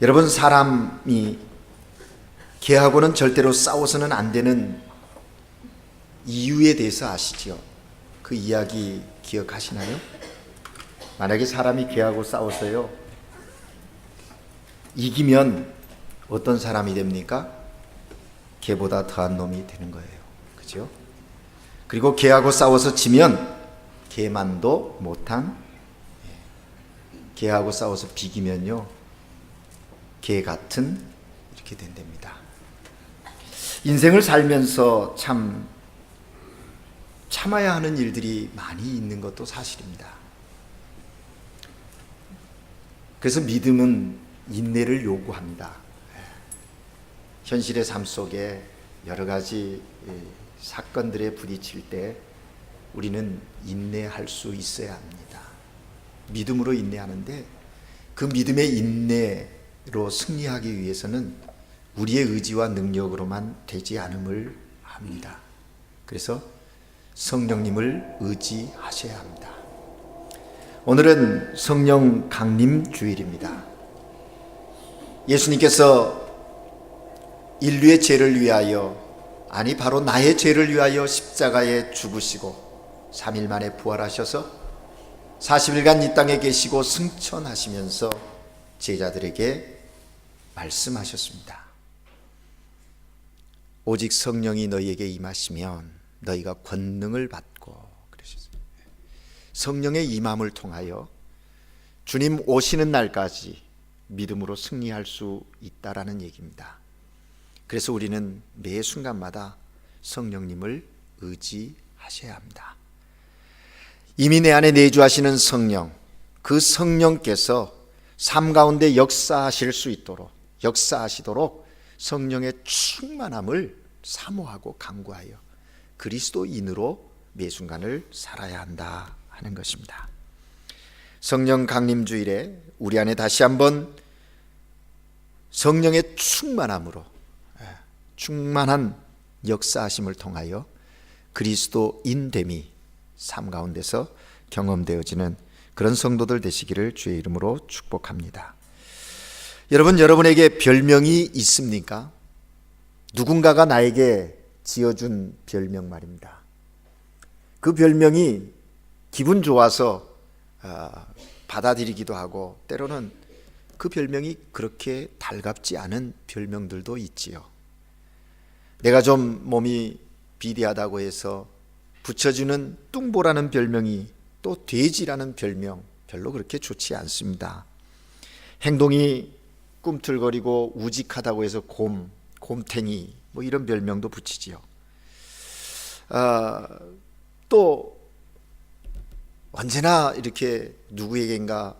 여러분, 사람이 개하고는 절대로 싸워서는 안 되는 이유에 대해서 아시죠? 그 이야기 기억하시나요? 만약에 사람이 개하고 싸워서요, 이기면 어떤 사람이 됩니까? 개보다 더한 놈이 되는 거예요. 그죠? 그리고 개하고 싸워서 지면 개만도 못한, 개하고 싸워서 비기면요, 개 같은 이렇게 된답니다. 인생을 살면서 참 참아야 하는 일들이 많이 있는 것도 사실입니다. 그래서 믿음은 인내를 요구합니다. 현실의 삶 속에 여러 가지 사건들에 부딪힐 때 우리는 인내할 수 있어야 합니다. 믿음으로 인내하는데, 그 믿음의 인내로 승리하기 위해서는 우리의 의지와 능력으로만 되지 않음을 합니다. 그래서 성령님을 의지하셔야 합니다. 오늘은 성령 강림 주일입니다. 예수님께서 인류의 죄를 위하여, 아니 바로 나의 죄를 위하여 십자가에 죽으시고 3일 만에 부활하셔서 40일간 이 땅에 계시고 승천하시면서 제자들에게 말씀하셨습니다. 오직 성령이 너희에게 임하시면 너희가 권능을 받고, 그러셨어요. 성령의 임함을 통하여 주님 오시는 날까지 믿음으로 승리할 수 있다라는 얘기입니다. 그래서 우리는 매 순간마다 성령님을 의지하셔야 합니다. 이미 내 안에 내주하시는 성령, 그 성령께서 삶 가운데 역사하시도록 성령의 충만함을 사모하고 간구하여 그리스도인으로 매 순간을 살아야 한다 하는 것입니다. 성령 강림 주일에 우리 안에 다시 한번 성령의 충만한 역사하심을 통하여 그리스도인됨이 삶 가운데서 경험되어지는 그런 성도들 되시기를 주의 이름으로 축복합니다. 여러분, 여러분에게 별명이 있습니까? 누군가가 나에게 지어준 별명 말입니다. 그 별명이 기분 좋아서 받아들이기도 하고, 때로는 그 별명이 그렇게 달갑지 않은 별명들도 있지요. 내가 좀 몸이 비대하다고 해서 붙여주는 뚱보라는 별명이 또 돼지라는 별명, 별로 그렇게 좋지 않습니다. 행동이 꿈틀거리고 우직하다고 해서 곰탱이 뭐 이런 별명도 붙이지요. 또 언제나 이렇게 누구에겐가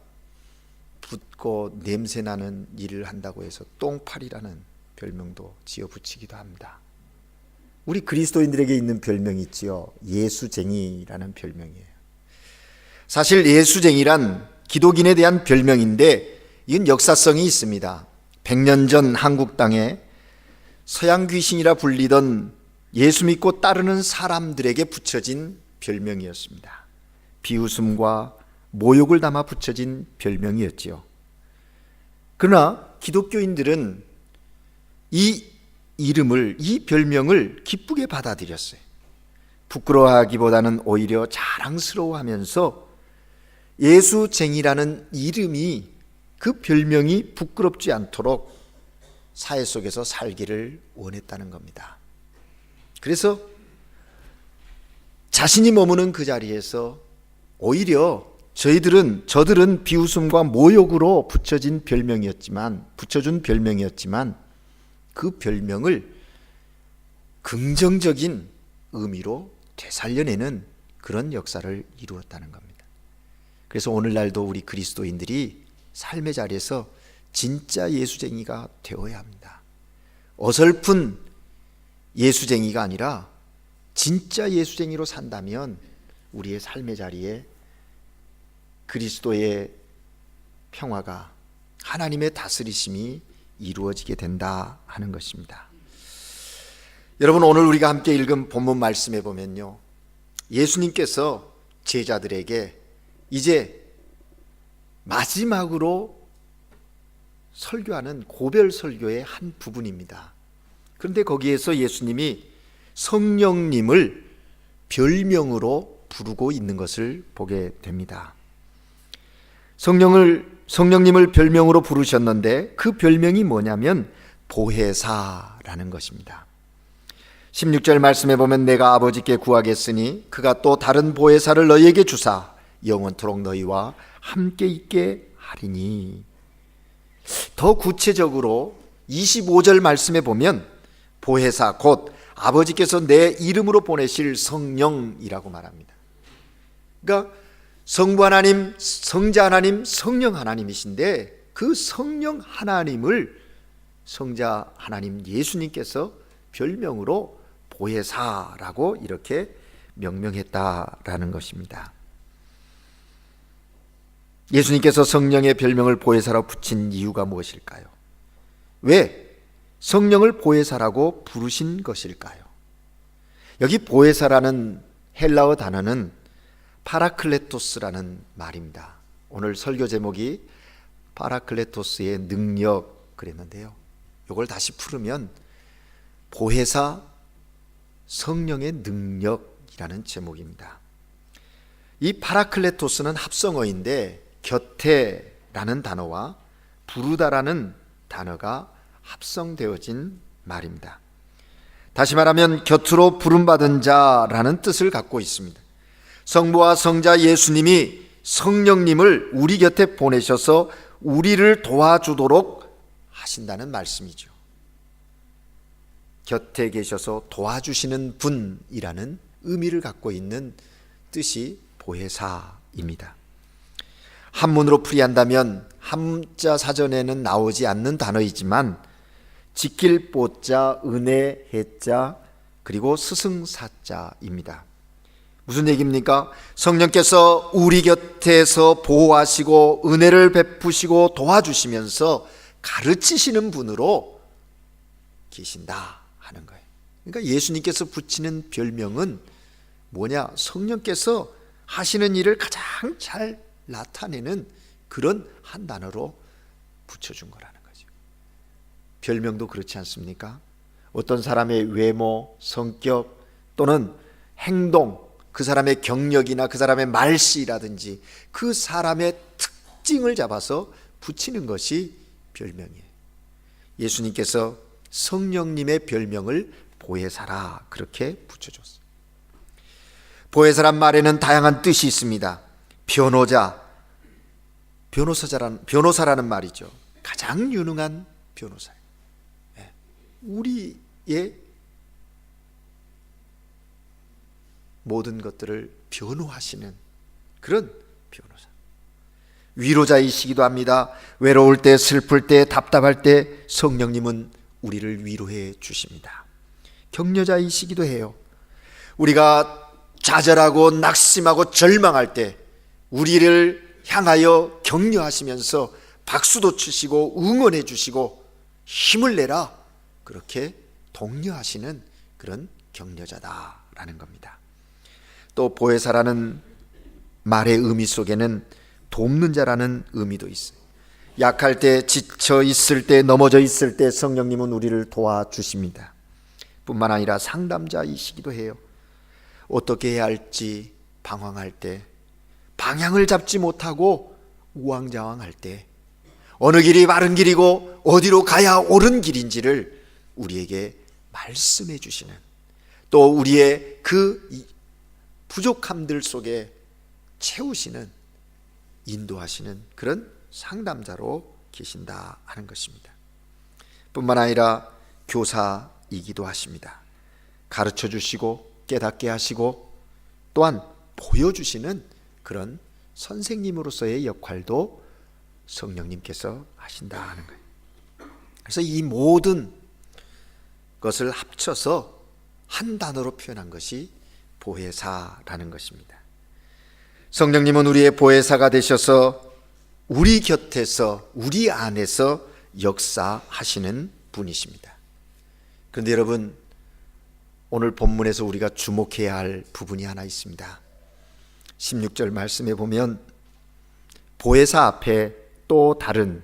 붙고 냄새나는 일을 한다고 해서 똥파리라는 별명도 지어 붙이기도 합니다. 우리 그리스도인들에게 있는 별명이 있지요. 예수쟁이라는 별명이에요. 사실 예수쟁이란 기독인에 대한 별명인데, 이건 역사성이 있습니다. 100년 전 한국 땅에 서양 귀신이라 불리던 예수 믿고 따르는 사람들에게 붙여진 별명이었습니다. 비웃음과 모욕을 담아 붙여진 별명이었지요. 그러나 기독교인들은 이 별명을 기쁘게 받아들였어요. 부끄러워하기보다는 오히려 자랑스러워하면서 예수쟁이라는 이름이, 그 별명이 부끄럽지 않도록 사회 속에서 살기를 원했다는 겁니다. 그래서 자신이 머무는 그 자리에서 오히려 저들은 비웃음과 모욕으로 붙여준 별명이었지만 그 별명을 긍정적인 의미로 되살려내는 그런 역사를 이루었다는 겁니다. 그래서 오늘날도 우리 그리스도인들이 삶의 자리에서 진짜 예수쟁이가 되어야 합니다. 어설픈 예수쟁이가 아니라 진짜 예수쟁이로 산다면 우리의 삶의 자리에 그리스도의 평화가, 하나님의 다스리심이 이루어지게 된다 하는 것입니다. 여러분, 오늘 우리가 함께 읽은 본문 말씀에 보면요, 예수님께서 제자들에게 이제 마지막으로 설교하는 고별 설교의 한 부분입니다. 그런데 거기에서 예수님이 성령님을 별명으로 부르고 있는 것을 보게 됩니다. 성령님을 별명으로 부르셨는데 그 별명이 뭐냐면 보혜사라는 것입니다. 16절 말씀에 보면 내가 아버지께 구하겠으니 그가 또 다른 보혜사를 너희에게 주사 영원토록 너희와 함께 있게 하리니. 더 구체적으로 25절 말씀에 보면 보혜사 곧 아버지께서 내 이름으로 보내실 성령이라고 말합니다. 그러니까 성부 하나님, 성자 하나님, 성령 하나님이신데 그 성령 하나님을 성자 하나님 예수님께서 별명으로 보혜사라고 이렇게 명명했다라는 것입니다. 예수님께서 성령의 별명을 보혜사라고 붙인 이유가 무엇일까요? 왜 성령을 보혜사라고 부르신 것일까요? 여기 보혜사라는 헬라어 단어는 파라클레토스라는 말입니다. 오늘 설교 제목이 파라클레토스의 능력 그랬는데요. 이걸 다시 풀으면 보혜사 성령의 능력이라는 제목입니다. 이 파라클레토스는 합성어인데 곁에라는 단어와 부르다라는 단어가 합성되어진 말입니다. 다시 말하면 곁으로 부름받은 자라는 뜻을 갖고 있습니다. 성부와 성자 예수님이 성령님을 우리 곁에 보내셔서 우리를 도와주도록 하신다는 말씀이죠. 곁에 계셔서 도와주시는 분이라는 의미를 갖고 있는 뜻이 보혜사입니다. 한문으로 풀이한다면 한자 사전에는 나오지 않는 단어이지만 지킬 보자, 은혜, 해자, 그리고 스승사자입니다. 무슨 얘기입니까? 성령께서 우리 곁에서 보호하시고 은혜를 베푸시고 도와주시면서 가르치시는 분으로 계신다 하는 거예요. 그러니까 예수님께서 붙이는 별명은 뭐냐? 성령께서 하시는 일을 가장 잘 나타내는 그런 한 단어로 붙여준 거라는 거죠. 별명도 그렇지 않습니까? 어떤 사람의 외모, 성격 또는 행동, 그 사람의 경력이나 그 사람의 말씨라든지 그 사람의 특징을 잡아서 붙이는 것이 별명이에요. 예수님께서 성령님의 별명을 보혜사라 그렇게 붙여줬어요. 보혜사란 말에는 다양한 뜻이 있습니다. 변호사라는 말이죠. 가장 유능한 변호사예요. 우리의 모든 것들을 변호하시는 그런 변호사. 위로자이시기도 합니다. 외로울 때, 슬플 때, 답답할 때 성령님은 우리를 위로해 주십니다. 격려자이시기도 해요. 우리가 좌절하고 낙심하고 절망할 때 우리를 향하여 격려하시면서 박수도 치시고 응원해 주시고 힘을 내라 그렇게 독려하시는 그런 격려자다라는 겁니다. 또 보혜사라는 말의 의미 속에는 돕는 자라는 의미도 있어요. 약할 때, 지쳐 있을 때, 넘어져 있을 때 성령님은 우리를 도와주십니다. 뿐만 아니라 상담자이시기도 해요. 어떻게 해야 할지 방황할 때, 방향을 잡지 못하고 우왕좌왕할 때, 어느 길이 바른 길이고 어디로 가야 옳은 길인지를 우리에게 말씀해 주시는, 또 우리의 그 부족함들 속에 채우시는, 인도하시는 그런 상담자로 계신다 하는 것입니다. 뿐만 아니라 교사이기도 하십니다. 가르쳐 주시고 깨닫게 하시고 또한 보여주시는 그런 선생님으로서의 역할도 성령님께서 하신다 하는 거예요. 그래서 이 모든 것을 합쳐서 한 단어로 표현한 것이 보혜사라는 것입니다. 성령님은 우리의 보혜사가 되셔서 우리 곁에서, 우리 안에서 역사하시는 분이십니다. 그런데 여러분, 오늘 본문에서 우리가 주목해야 할 부분이 하나 있습니다. 16절 말씀에 보면 보혜사 앞에 또 다른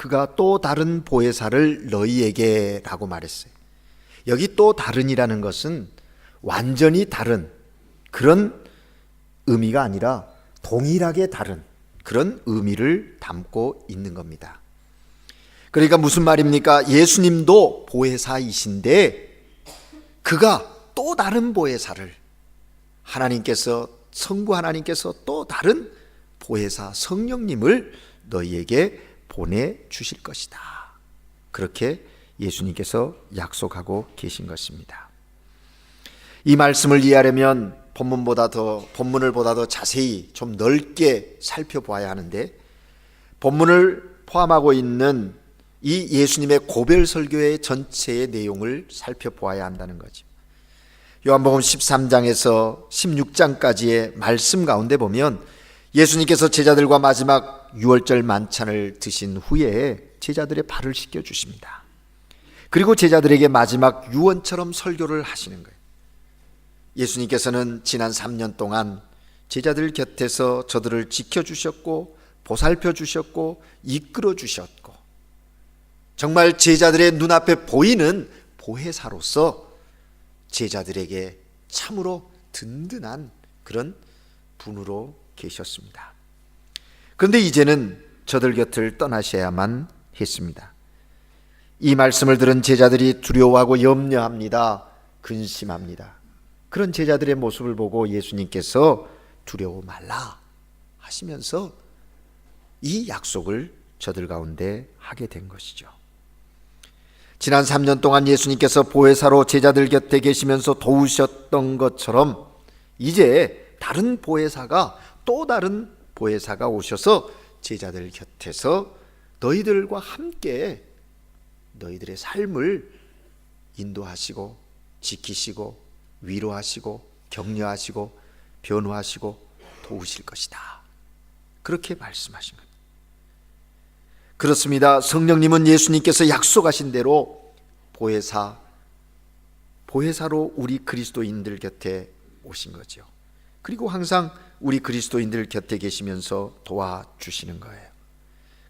그가 또 다른 보혜사를 너희에게 라고 말했어요. 여기 또 다른이라는 것은 완전히 다른 그런 의미가 아니라 동일하게 다른 그런 의미를 담고 있는 겁니다. 그러니까 무슨 말입니까? 예수님도 보혜사이신데 그가 또 다른 보혜사를 성부 하나님께서 또 다른 보혜사 성령님을 너희에게 보내주실 것이다. 그렇게 예수님께서 약속하고 계신 것입니다. 이 말씀을 이해하려면 본문을 보다 더 자세히 좀 넓게 살펴보아야 하는데, 본문을 포함하고 있는 이 예수님의 고별 설교의 전체의 내용을 살펴보아야 한다는 거죠. 요한복음 13장에서 16장까지의 말씀 가운데 보면 예수님께서 제자들과 마지막 유월절 만찬을 드신 후에 제자들의 발을 씻겨 주십니다. 그리고 제자들에게 마지막 유언처럼 설교를 하시는 거예요. 예수님께서는 지난 3년 동안 제자들 곁에서 저들을 지켜주셨고 보살펴 주셨고 이끌어 주셨고, 정말 제자들의 눈앞에 보이는 보혜사로서 제자들에게 참으로 든든한 그런 분으로 계셨습니다. 그런데 이제는 저들 곁을 떠나셔야만 했습니다. 이 말씀을 들은 제자들이 두려워하고 염려합니다. 근심합니다. 그런 제자들의 모습을 보고 예수님께서 두려워 말라 하시면서 이 약속을 저들 가운데 하게 된 것이죠. 지난 3년 동안 예수님께서 보혜사로 제자들 곁에 계시면서 도우셨던 것처럼 이제 또 다른 보혜사가 오셔서 제자들 곁에서 너희들과 함께 너희들의 삶을 인도하시고 지키시고 위로하시고 격려하시고 변호하시고 도우실 것이다. 그렇게 말씀하신 겁니다. 그렇습니다. 성령님은 예수님께서 약속하신 대로 보혜사로 우리 그리스도인들 곁에 오신 거죠. 그리고 항상 우리 그리스도인들 곁에 계시면서 도와주시는 거예요.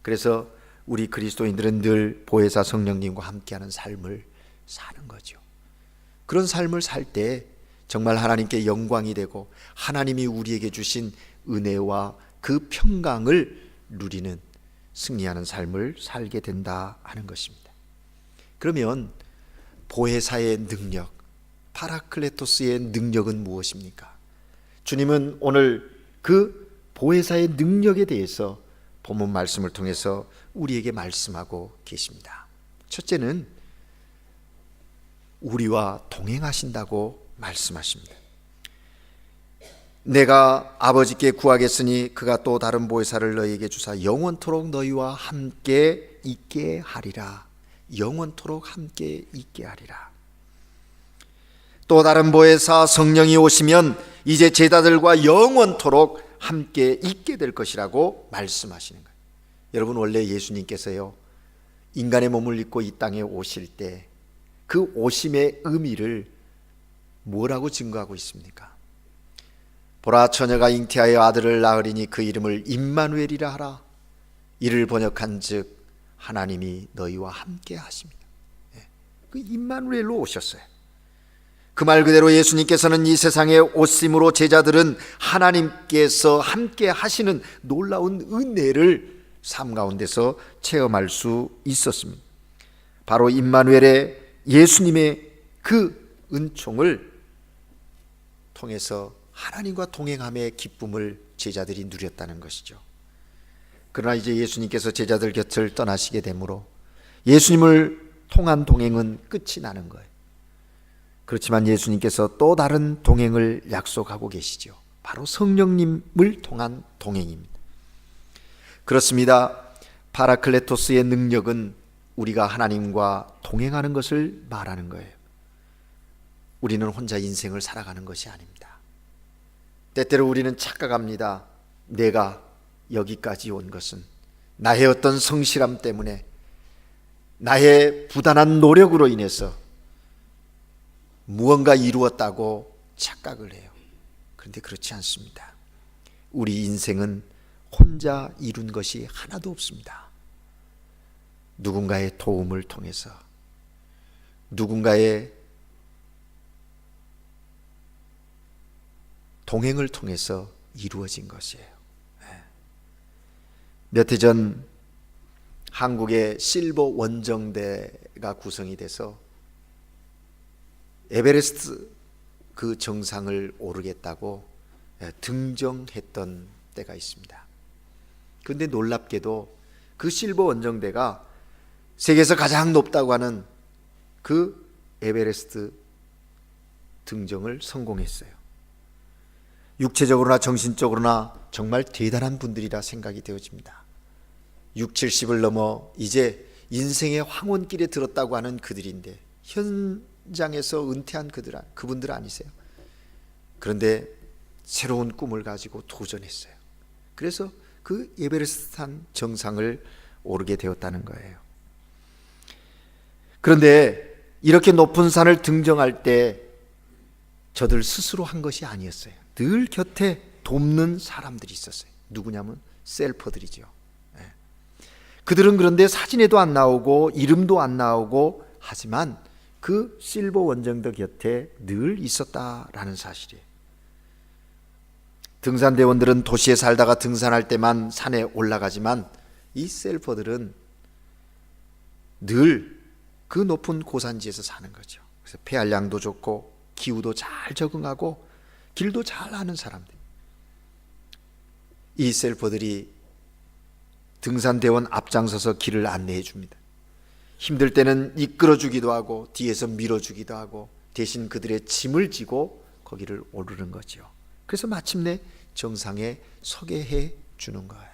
그래서 우리 그리스도인들은 늘 보혜사 성령님과 함께하는 삶을 사는 거죠. 그런 삶을 살 때 정말 하나님께 영광이 되고 하나님이 우리에게 주신 은혜와 그 평강을 누리는, 승리하는 삶을 살게 된다 하는 것입니다. 그러면 보혜사의 능력, 파라클레토스의 능력은 무엇입니까? 주님은 오늘 그 보혜사의 능력에 대해서 본문 말씀을 통해서 우리에게 말씀하고 계십니다. 첫째는 우리와 동행하신다고 말씀하십니다. 내가 아버지께 구하겠으니 그가 또 다른 보혜사를 너희에게 주사 영원토록 너희와 함께 있게 하리라. 영원토록 함께 있게 하리라. 또 다른 보혜사 성령이 오시면 이제 제자들과 영원토록 함께 있게 될 것이라고 말씀하시는 거예요. 여러분, 원래 예수님께서요 인간의 몸을 입고 이 땅에 오실 때 그 오심의 의미를 뭐라고 증거하고 있습니까? 보라, 처녀가 잉태하여 아들을 낳으리니 그 이름을 임마누엘이라 하라. 이를 번역한즉 하나님이 너희와 함께 하십니다. 그 임마누엘로 오셨어요. 그 말 그대로 예수님께서는 이 세상에 오심으로 제자들은 하나님께서 함께 하시는 놀라운 은혜를 삶 가운데서 체험할 수 있었습니다. 바로 임마누엘의 예수님의 그 은총을 통해서 하나님과 동행함의 기쁨을 제자들이 누렸다는 것이죠. 그러나 이제 예수님께서 제자들 곁을 떠나시게 되므로 예수님을 통한 동행은 끝이 나는 거예요. 그렇지만 예수님께서 또 다른 동행을 약속하고 계시죠. 바로 성령님을 통한 동행입니다. 그렇습니다. 파라클레토스의 능력은 우리가 하나님과 동행하는 것을 말하는 거예요. 우리는 혼자 인생을 살아가는 것이 아닙니다. 때때로 우리는 착각합니다. 내가 여기까지 온 것은 나의 어떤 성실함 때문에, 나의 부단한 노력으로 인해서 무언가 이루었다고 착각을 해요. 그런데 그렇지 않습니다. 우리 인생은 혼자 이룬 것이 하나도 없습니다. 누군가의 도움을 통해서, 누군가의 동행을 통해서 이루어진 것이에요. 몇 해 전 한국의 실버 원정대가 구성이 돼서 에베레스트 그 정상을 오르겠다고 등정했던 때가 있습니다. 그런데 놀랍게도 그 실버 원정대가 세계에서 가장 높다고 하는 그 에베레스트 등정을 성공했어요. 육체적으로나 정신적으로나 정말 대단한 분들이라 생각이 되어집니다. 6, 70을 넘어 이제 인생의 황혼길에 들었다고 하는 그들인데 현장에서 은퇴한 그분들 아니세요? 그런데 새로운 꿈을 가지고 도전했어요. 그래서 그 에베레스트 산 정상을 오르게 되었다는 거예요. 그런데 이렇게 높은 산을 등정할 때 저들 스스로 한 것이 아니었어요. 늘 곁에 돕는 사람들이 있었어요. 누구냐면 셀퍼들이죠. 그들은 그런데 사진에도 안 나오고 이름도 안 나오고 하지만 그 실버 원정대 곁에 늘 있었다라는 사실이에요. 등산대원들은 도시에 살다가 등산할 때만 산에 올라가지만 이 셀퍼들은 늘 그 높은 고산지에서 사는 거죠. 그래서 폐활량도 좋고 기후도 잘 적응하고 길도 잘 아는 사람들. 이 셀퍼들이 등산대원 앞장서서 길을 안내해 줍니다. 힘들 때는 이끌어주기도 하고 뒤에서 밀어주기도 하고 대신 그들의 짐을 지고 거기를 오르는 거죠. 그래서 마침내 정상에 서게 해 주는 거예요.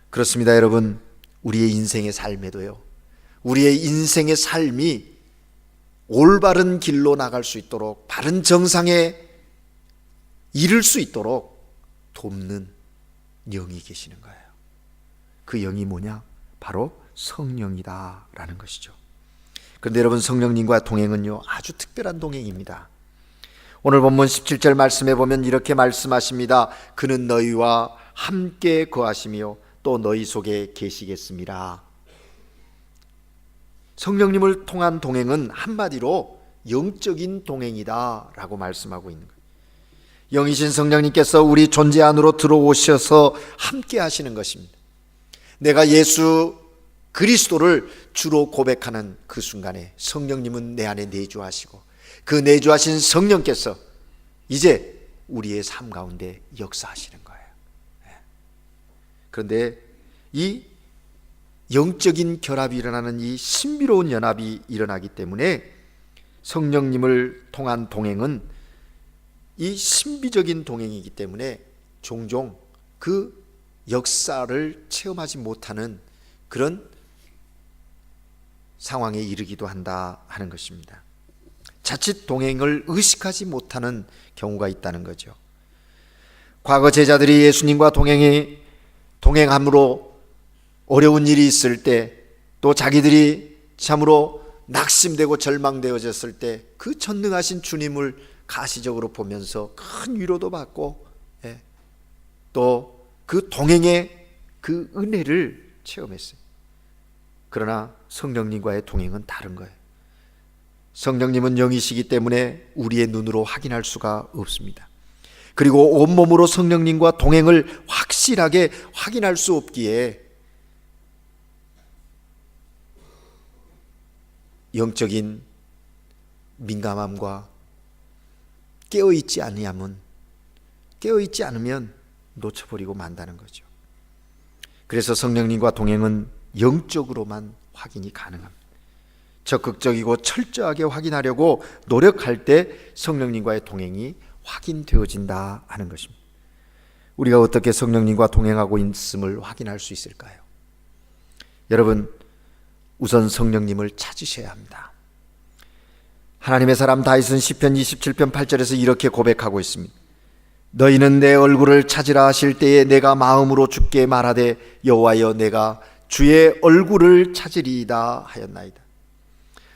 그렇습니다, 여러분. 우리의 인생의 삶에도요, 우리의 인생의 삶이 올바른 길로 나갈 수 있도록, 바른 정상에 이를 수 있도록 돕는 영이 계시는 거예요. 그 영이 뭐냐? 바로 성령이다라는 것이죠. 그런데 여러분, 성령님과 동행은요, 아주 특별한 동행입니다. 오늘 본문 17절 말씀에 보면 이렇게 말씀하십니다. 그는 너희와 함께 거하시며 또 너희 속에 계시겠습니다. 성령님을 통한 동행은 한마디로 영적인 동행이다 라고 말씀하고 있는 거예요. 영이신 성령님께서 우리 존재 안으로 들어오셔서 함께 하시는 것입니다. 내가 예수 그리스도를 주로 고백하는 그 순간에 성령님은 내 안에 내주하시고 그 내주하신 성령께서 이제 우리의 삶 가운데 역사하시는 거예요. 그런데 이 영적인 결합이 일어나는 이 신비로운 연합이 일어나기 때문에 성령님을 통한 동행은 이 신비적인 동행이기 때문에 종종 그 역사를 체험하지 못하는 그런 상황에 이르기도 한다 하는 것입니다. 자칫 동행을 의식하지 못하는 경우가 있다는 거죠. 과거 제자들이 예수님과 동행함으로 어려운 일이 있을 때, 또 자기들이 참으로 낙심되고 절망되어졌을 때 그 전능하신 주님을 가시적으로 보면서 큰 위로도 받고 또 그 동행의 그 은혜를 체험했어요. 그러나 성령님과의 동행은 다른 거예요. 성령님은 영이시기 때문에 우리의 눈으로 확인할 수가 없습니다. 그리고 온몸으로 성령님과 동행을 확실하게 확인할 수 없기에 영적인 민감함과 깨어있지 않으면 놓쳐버리고 만다는 거죠. 그래서 성령님과 동행은 영적으로만 확인이 가능합니다. 적극적이고 철저하게 확인하려고 노력할 때 성령님과의 동행이 확인되어진다 하는 것입니다. 우리가 어떻게 성령님과 동행하고 있음을 확인할 수 있을까요? 여러분, 우선 성령님을 찾으셔야 합니다. 하나님의 사람 다윗은 시편 27편 8절에서 이렇게 고백하고 있습니다. 너희는 내 얼굴을 찾으라 하실 때에 내가 마음으로 주께 말하되 여호와여 내가 주의 얼굴을 찾으리이다 하였나이다.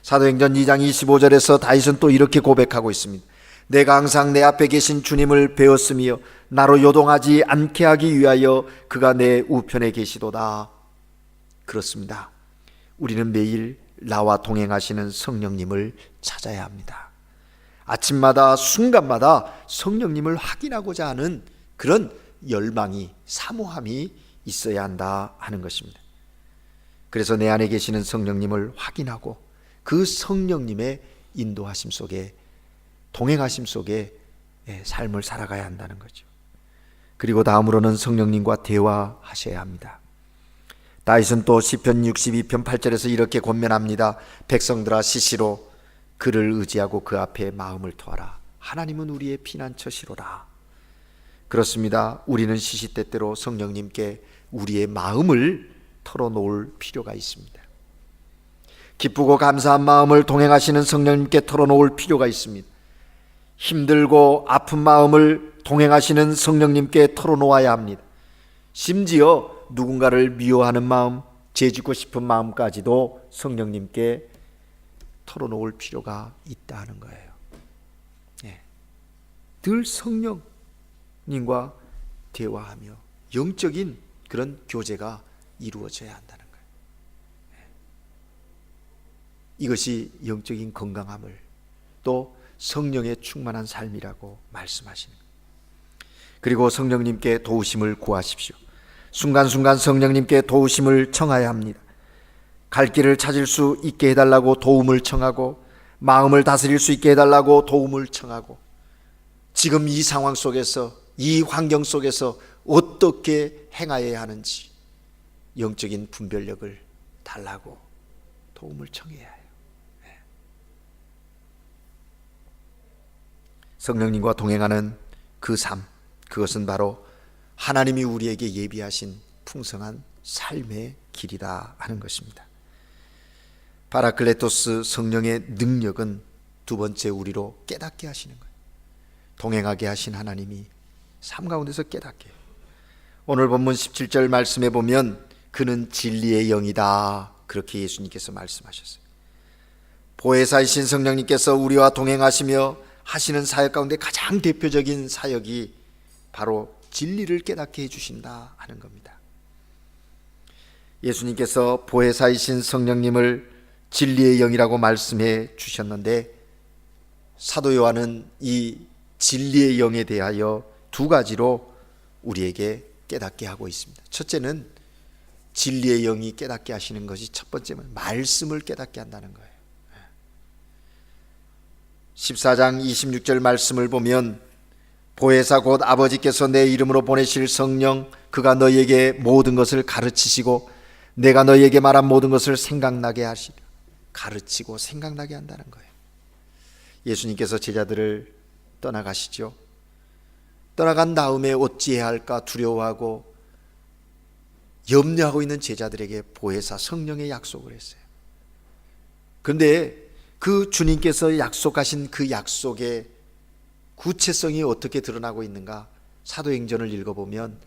사도행전 2장 25절에서 다윗은 또 이렇게 고백하고 있습니다. 내가 항상 내 앞에 계신 주님을 배웠으며 나로 요동하지 않게 하기 위하여 그가 내 우편에 계시도다. 그렇습니다. 우리는 매일 나와 동행하시는 성령님을 찾아야 합니다. 아침마다 순간마다 성령님을 확인하고자 하는 그런 열망이, 사모함이 있어야 한다 하는 것입니다. 그래서 내 안에 계시는 성령님을 확인하고 그 성령님의 인도하심 속에, 동행하심 속에 삶을 살아가야 한다는 거죠. 그리고 다음으로는 성령님과 대화하셔야 합니다. 다윗은 또 시편 62편 8절에서 이렇게 권면합니다. 백성들아 시시로 그를 의지하고 그 앞에 마음을 토하라. 하나님은 우리의 피난처시로라. 그렇습니다. 우리는 시시때때로 성령님께 우리의 마음을 털어놓을 필요가 있습니다. 기쁘고 감사한 마음을 동행하시는 성령님께 털어놓을 필요가 있습니다. 힘들고 아픈 마음을 동행하시는 성령님께 털어놓아야 합니다. 심지어 누군가를 미워하는 마음, 죄짓고 싶은 마음까지도 성령님께 털어놓을 필요가 있다는 거예요. 늘 성령님과 대화하며 영적인 그런 교제가 이루어져야 한다는 거예요. 이것이 영적인 건강함을, 또 성령의 충만한 삶이라고 말씀하시는 거예요. 그리고 성령님께 도우심을 구하십시오. 순간순간 성령님께 도우심을 청하야 합니다. 갈 길을 찾을 수 있게 해달라고 도움을 청하고, 마음을 다스릴 수 있게 해달라고 도움을 청하고, 지금 이 상황 속에서, 이 환경 속에서 어떻게 행하여야 하는지 영적인 분별력을 달라고 도움을 청해야 해요. 성령님과 동행하는 그 삶, 그것은 바로 하나님이 우리에게 예비하신 풍성한 삶의 길이다 하는 것입니다. 파라클레토스 성령의 능력은 두 번째 우리로 깨닫게 하시는 거예요. 동행하게 하신 하나님이 삶 가운데서 깨닫게 해요. 오늘 본문 17절 말씀에 보면 그는 진리의 영이다, 그렇게 예수님께서 말씀하셨어요. 보혜사이신 성령님께서 우리와 동행하시며 하시는 사역 가운데 가장 대표적인 사역이 바로 진리를 깨닫게 해주신다 하는 겁니다. 예수님께서 보혜사이신 성령님을 진리의 영이라고 말씀해 주셨는데, 사도 요한은 이 진리의 영에 대하여 두 가지로 우리에게 깨닫게 하고 있습니다. 첫째는 진리의 영이 깨닫게 하시는 것이, 첫 번째는 말씀을 깨닫게 한다는 거예요. 14장 26절 말씀을 보면 보혜사 곧 아버지께서 내 이름으로 보내실 성령, 그가 너희에게 모든 것을 가르치시고 내가 너희에게 말한 모든 것을 생각나게 하시리라. 가르치고 생각나게 한다는 거예요. 예수님께서 제자들을 떠나가시죠. 떠나간 다음에 어찌해야 할까 두려워하고 염려하고 있는 제자들에게 보혜사 성령의 약속을 했어요. 그런데 그 주님께서 약속하신 그 약속의 구체성이 어떻게 드러나고 있는가, 사도행전을 읽어보면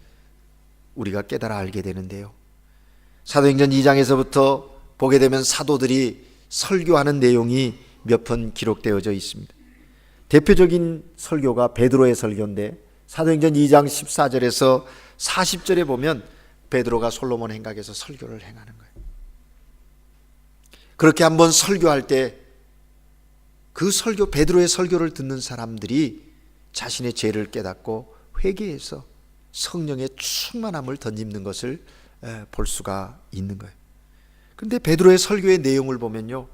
우리가 깨달아 알게 되는데요. 사도행전 2장에서부터 보게 되면 사도들이 설교하는 내용이 몇 편 기록되어져 있습니다. 대표적인 설교가 베드로의 설교인데, 사도행전 2장 14절에서 40절에 보면 베드로가 솔로몬 행각에서 설교를 행하는 거예요. 그렇게 한번 설교할 때 그 설교, 베드로의 설교를 듣는 사람들이 자신의 죄를 깨닫고 회개해서 성령의 충만함을 덧입는 것을 볼 수가 있는 거예요. 그런데 베드로의 설교의 내용을 보면요,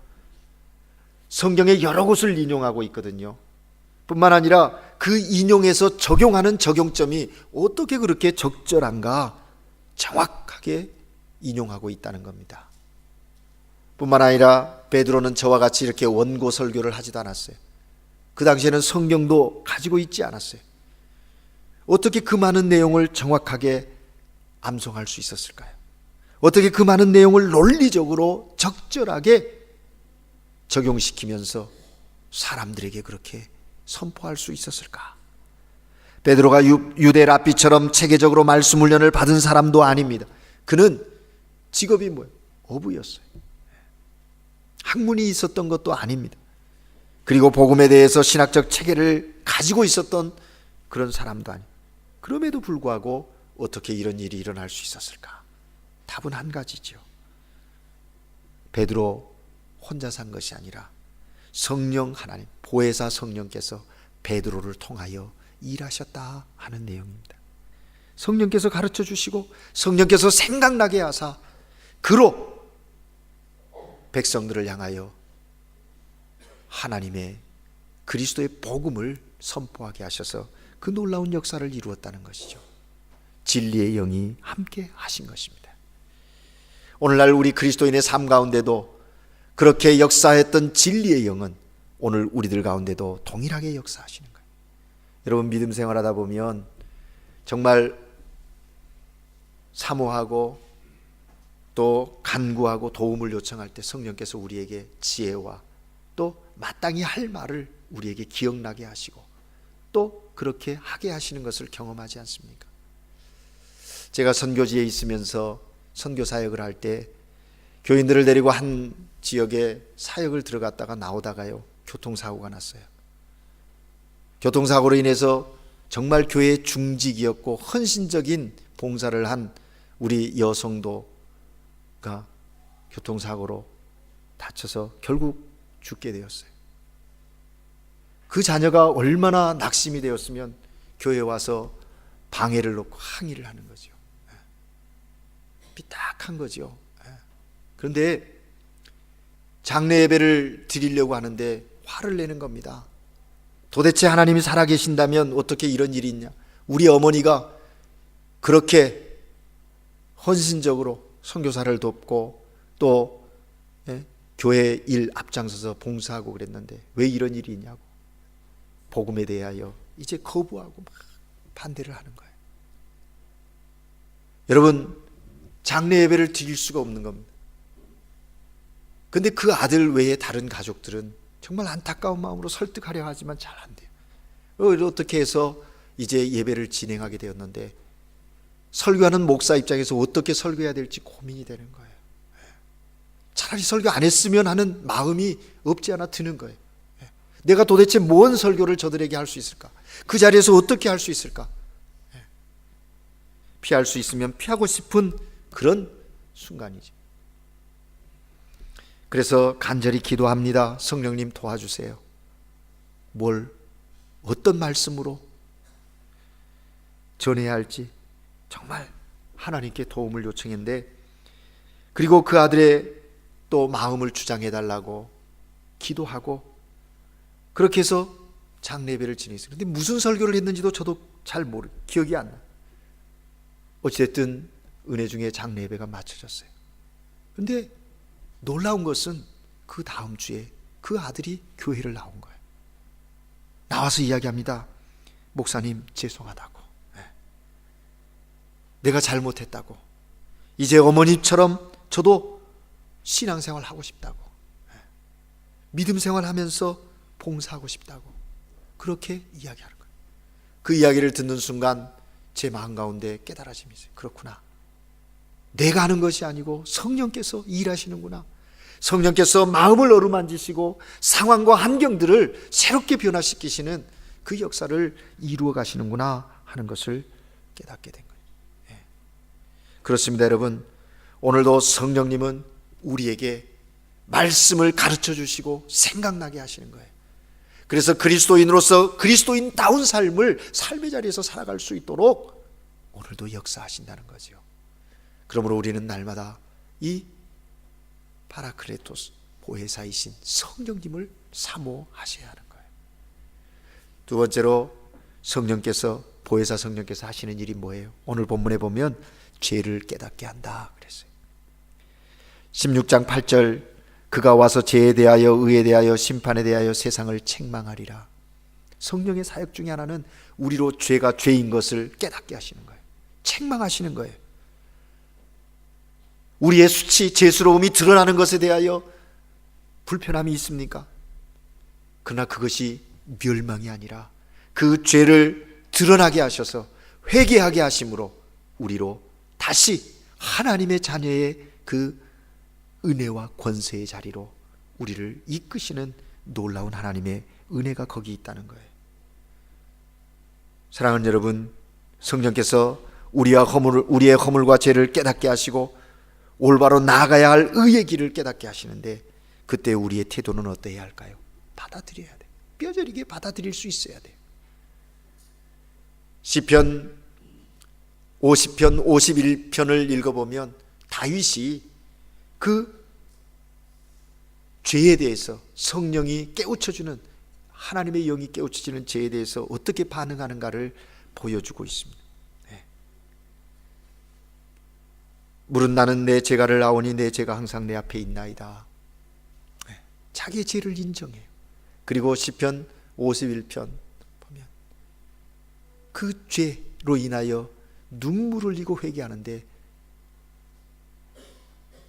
성경의 여러 곳을 인용하고 있거든요. 뿐만 아니라 그 인용에서 적용하는 적용점이 어떻게 그렇게 적절한가 정확하게 인용하고 있다는 겁니다. 뿐만 아니라 베드로는 저와 같이 이렇게 원고 설교를 하지도 않았어요. 그 당시에는 성경도 가지고 있지 않았어요. 어떻게 그 많은 내용을 정확하게 암송할 수 있었을까요? 어떻게 그 많은 내용을 논리적으로 적절하게 적용시키면서 사람들에게 그렇게 선포할 수 있었을까? 베드로가 유대 랍비처럼 체계적으로 말씀 훈련을 받은 사람도 아닙니다. 그는 직업이 뭐예요? 어부였어요. 학문이 있었던 것도 아닙니다. 그리고 복음에 대해서 신학적 체계를 가지고 있었던 그런 사람도 아니에요. 그럼에도 불구하고 어떻게 이런 일이 일어날 수 있었을까? 답은 한 가지죠. 베드로 혼자 산 것이 아니라 성령 하나님, 보혜사 성령께서 베드로를 통하여 일하셨다 하는 내용입니다. 성령께서 가르쳐 주시고 성령께서 생각나게 하사 그로 백성들을 향하여 하나님의 그리스도의 복음을 선포하게 하셔서 그 놀라운 역사를 이루었다는 것이죠. 진리의 영이 함께 하신 것입니다. 오늘날 우리 그리스도인의 삶 가운데도 그렇게 역사했던 진리의 영은 오늘 우리들 가운데도 동일하게 역사하시는 거예요. 여러분, 믿음 생활하다 보면 정말 사모하고 또 간구하고 도움을 요청할 때 성령께서 우리에게 지혜와 또 마땅히 할 말을 우리에게 기억나게 하시고 또 그렇게 하게 하시는 것을 경험하지 않습니까? 제가 선교지에 있으면서 선교 사역을 할 때 교인들을 데리고 한 지역에 사역을 들어갔다가 나오다가요, 교통사고가 났어요. 교통사고로 인해서 정말 교회의 중직이었고 헌신적인 봉사를 한 우리 여성도가 교통사고로 다쳐서 결국 죽게 되었어요. 그 자녀가 얼마나 낙심이 되었으면 교회에 와서 방해를 놓고 항의를 하는 거죠. 삐딱한 거죠. 그런데 장례 예배를 드리려고 하는데 화를 내는 겁니다. 도대체 하나님이 살아계신다면 어떻게 이런 일이 있냐? 우리 어머니가 그렇게 헌신적으로 선교사를 돕고 또 교회 일 앞장서서 봉사하고 그랬는데 왜 이런 일이 있냐고 복음에 대하여 이제 거부하고 막 반대를 하는 거예요. 여러분, 장례 예배를 드릴 수가 없는 겁니다. 근데 그 아들 외에 다른 가족들은 정말 안타까운 마음으로 설득하려 하지만 잘 안 돼요. 어떻게 해서 이제 예배를 진행하게 되었는데 설교하는 목사 입장에서 어떻게 설교해야 될지 고민이 되는 거예요. 차라리 설교 안 했으면 하는 마음이 없지 않아 드는 거예요. 내가 도대체 뭔 설교를 저들에게 할 수 있을까? 그 자리에서 어떻게 할 수 있을까? 피할 수 있으면 피하고 싶은 그런 순간이죠. 그래서 간절히 기도합니다. 성령님 도와주세요. 어떤 말씀으로 전해야 할지 정말 하나님께 도움을 요청했는데, 그리고 그 아들의 또 마음을 주장해 달라고 기도하고 그렇게 해서 장례배를 지냈어요. 근데 무슨 설교를 했는지도 저도 잘 기억이 안 나요. 어찌됐든 은혜 중에 장례배가 마쳐졌어요. 근데 놀라운 것은 그 다음 주에 그 아들이 교회를 나온 거예요. 나와서 이야기합니다. 목사님, 죄송하다고. 내가 잘못했다고. 이제 어머니처럼 저도 신앙생활 하고 싶다고. 믿음 생활하면서 봉사하고 싶다고. 그렇게 이야기하는 거예요. 그 이야기를 듣는 순간 제 마음 가운데 깨달아짐이 있어요. 그렇구나. 내가 하는 것이 아니고 성령께서 일하시는구나. 성령께서 마음을 어루만지시고 상황과 환경들을 새롭게 변화시키시는 그 역사를 이루어 가시는구나 하는 것을 깨닫게 된 거예요. 그렇습니다, 여러분. 오늘도 성령님은 우리에게 말씀을 가르쳐 주시고 생각나게 하시는 거예요. 그래서 그리스도인으로서 그리스도인다운 삶을 삶의 자리에서 살아갈 수 있도록 오늘도 역사하신다는 거죠. 그러므로 우리는 날마다 이 파라클레토스, 보혜사이신 성령님을 사모하셔야 하는 거예요. 두 번째로 성령께서, 보혜사 성령께서 하시는 일이 뭐예요? 오늘 본문에 보면 죄를 깨닫게 한다 그랬어요. 16장 8절, 그가 와서 죄에 대하여 의에 대하여 심판에 대하여 세상을 책망하리라. 성령의 사역 중에 하나는 우리로 죄가 죄인 것을 깨닫게 하시는 거예요. 책망하시는 거예요. 우리의 수치, 죄스러움이 드러나는 것에 대하여 불편함이 있습니까? 그러나 그것이 멸망이 아니라 그 죄를 드러나게 하셔서 회개하게 하심으로 우리로 다시 하나님의 자녀의 그 은혜와 권세의 자리로 우리를 이끄시는 놀라운 하나님의 은혜가 거기 있다는 거예요. 사랑하는 여러분, 성령께서 우리의 허물과 죄를 깨닫게 하시고 올바로 나아가야 할 의의 길을 깨닫게 하시는데, 그때 우리의 태도는 어떠해야 할까요? 받아들여야 돼. 뼈저리게 받아들일 수 있어야 돼요. 시편 50편 51편을 읽어보면 다윗이 그 죄에 대해서 성령이 깨우쳐주는, 하나님의 영이 깨우쳐지는 죄에 대해서 어떻게 반응하는가를 보여주고 있습니다. 물은 나는 내 죄가를 아오니 내 죄가 항상 내 앞에 있나이다. 자기의 죄를 인정해요. 그리고 시편 51편 보면 그 죄로 인하여 눈물을 흘리고 회개하는데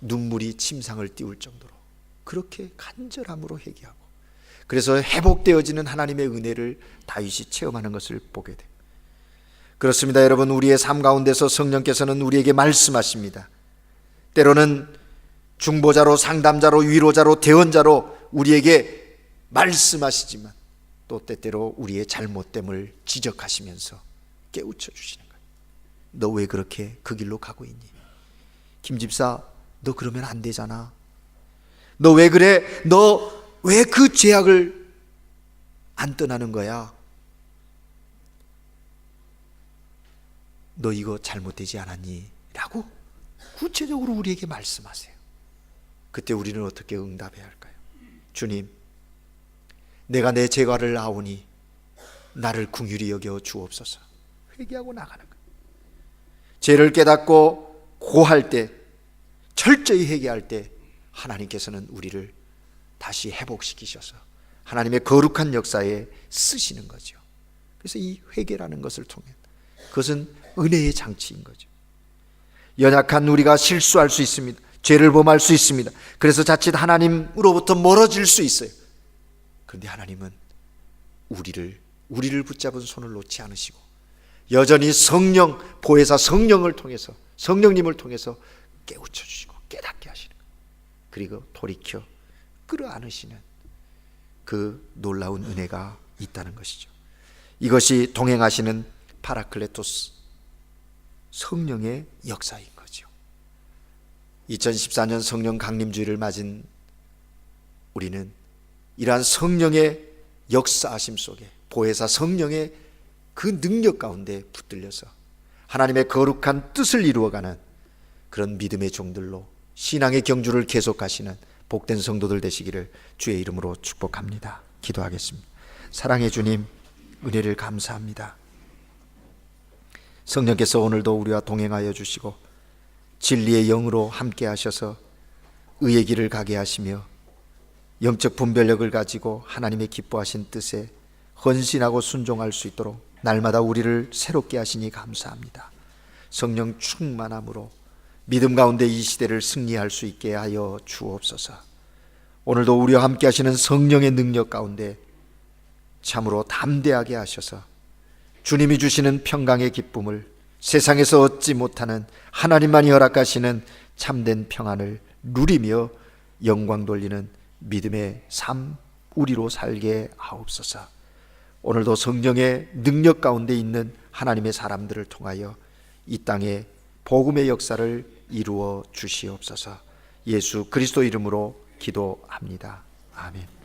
눈물이 침상을 띄울 정도로 그렇게 간절함으로 회개하고, 그래서 회복되어지는 하나님의 은혜를 다윗이 체험하는 것을 보게 돼요. 그렇습니다. 여러분, 우리의 삶 가운데서 성령께서는 우리에게 말씀하십니다. 때로는 중보자로, 상담자로, 위로자로, 대언자로 우리에게 말씀하시지만 또 때때로 우리의 잘못됨을 지적하시면서 깨우쳐 주시는 거예요. 너 왜 그렇게 그 길로 가고 있니? 김 집사, 너 그러면 안 되잖아. 너 왜 그래? 너 왜 그 죄악을 안 떠나는 거야? 너 이거 잘못되지 않았니? 라고 구체적으로 우리에게 말씀하세요. 그때 우리는 어떻게 응답해야 할까요? 주님, 내가 내 죄가를 아오니 나를 긍휼히 여겨 주옵소서. 회개하고 나가는 거예요. 죄를 깨닫고 고할 때, 철저히 회개할 때 하나님께서는 우리를 다시 회복시키셔서 하나님의 거룩한 역사에 쓰시는 거죠. 그래서 이 회개라는 것을 통해, 그것은 은혜의 장치인 거죠. 연약한 우리가 실수할 수 있습니다. 죄를 범할 수 있습니다. 그래서 자칫 하나님으로부터 멀어질 수 있어요. 그런데 하나님은 우리를 붙잡은 손을 놓지 않으시고 여전히 성령, 보혜사 성령을 통해서, 성령님을 통해서 깨우쳐 주시고 깨닫게 하시는 거예요. 그리고 돌이켜 끌어안으시는 그 놀라운 은혜가 있다는 것이죠. 이것이 동행하시는 파라클레토스, 성령의 역사인 거죠. 2014년 성령 강림주의를 맞은 우리는 이러한 성령의 역사하심 속에, 보혜사 성령의 그 능력 가운데 붙들려서 하나님의 거룩한 뜻을 이루어가는 그런 믿음의 종들로 신앙의 경주를 계속하시는 복된 성도들 되시기를 주의 이름으로 축복합니다. 기도하겠습니다. 사랑의 주님, 은혜를 감사합니다. 성령께서 오늘도 우리와 동행하여 주시고 진리의 영으로 함께 하셔서 의의 길을 가게 하시며 영적 분별력을 가지고 하나님의 기뻐하신 뜻에 헌신하고 순종할 수 있도록 날마다 우리를 새롭게 하시니 감사합니다. 성령 충만함으로 믿음 가운데 이 시대를 승리할 수 있게 하여 주옵소서. 오늘도 우리와 함께 하시는 성령의 능력 가운데 참으로 담대하게 하셔서 주님이 주시는 평강의 기쁨을, 세상에서 얻지 못하는 하나님만이 허락하시는 참된 평안을 누리며 영광 돌리는 믿음의 삶 우리로 살게 하옵소서. 오늘도 성령의 능력 가운데 있는 하나님의 사람들을 통하여 이 땅에 복음의 역사를 이루어 주시옵소서. 예수 그리스도 이름으로 기도합니다. 아멘.